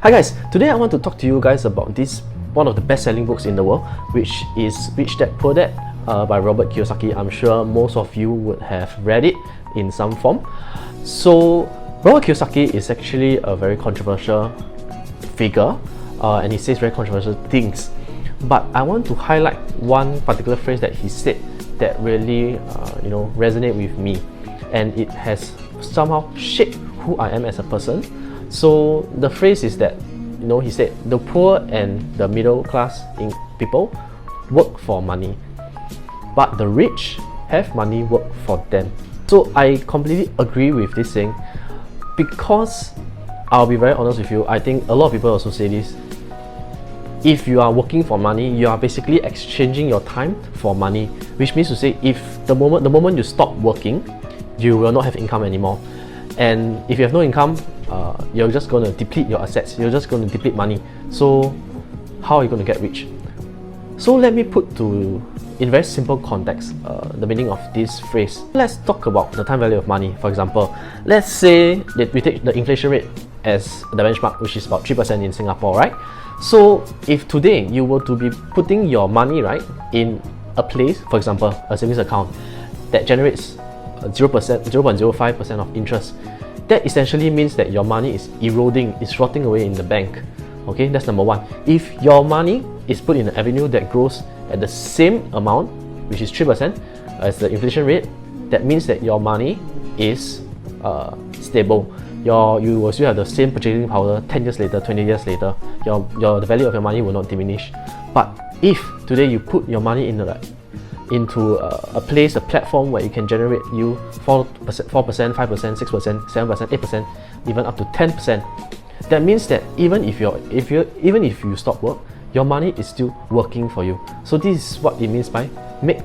Hi guys, today I want to talk to you guys about this one of the best-selling books in the world, which is Rich Dad Poor Dad by Robert Kiyosaki. I'm sure most of you would have read it in some form. So Robert Kiyosaki is actually a very controversial figure and he says very controversial things. But I want to highlight one particular phrase that he said that really resonate with me, and it has somehow shaped who I am as a person. So the phrase is that, he said, the poor and the middle class people work for money, but the rich have money work for them. So I completely agree with this saying, because I'll be very honest with you, I think a lot of people also say this. If you are working for money, you are basically exchanging your time for money, which means to say, if the moment you stop working, you will not have income anymore. And if you have no income, you're just going to deplete your assets, you're just going to deplete money. So how are you going to get rich? So let me put in very simple context the meaning of this phrase. Let's talk about the time value of money. For example, let's say that we take the inflation rate as the benchmark, which is about 3% in Singapore, right? So if today you were to be putting your money in a place, for example a savings account that generates 0.05% of interest, that essentially means that your money is eroding, is rotting away in the bank. Okay, that's number one. If your money is put in an avenue that grows at the same amount, which is 3% as the inflation rate, that means that your money is stable. You will still have the same purchasing power 10 years later, 20 years later. The value of your money will not diminish. But if today you put your money into a place, a platform where it can generate you 4%, 5%, 6%, 7%, 8%, even up to 10%. That means that even if you stop work, your money is still working for you. So this is what it means by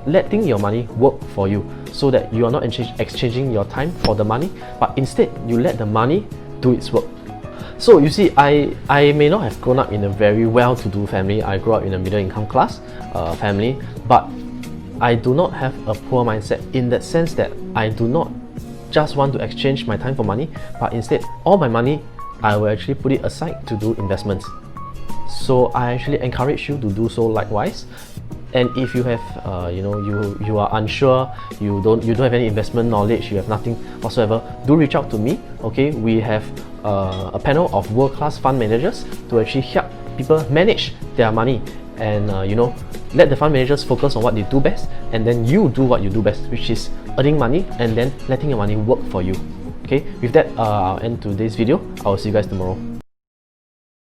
letting your money work for you, so that you are not exchanging your time for the money, but instead you let the money do its work. So you see, I may not have grown up in a very well-to-do family. I grew up in a middle-income class family, but I do not have a poor mindset in that sense that I do not just want to exchange my time for money, but instead all my money I will actually put it aside to do investments. So I actually encourage you to do so likewise. And if you have you are unsure, you don't have any investment knowledge, you have nothing whatsoever, do reach out to me. Okay, we have a panel of world-class fund managers to actually help people manage their money, and let the fund managers focus on what they do best, and then you do what you do best, which is earning money and then letting your money work for you. Okay, with that, I'll end today's video. I'll see you guys tomorrow.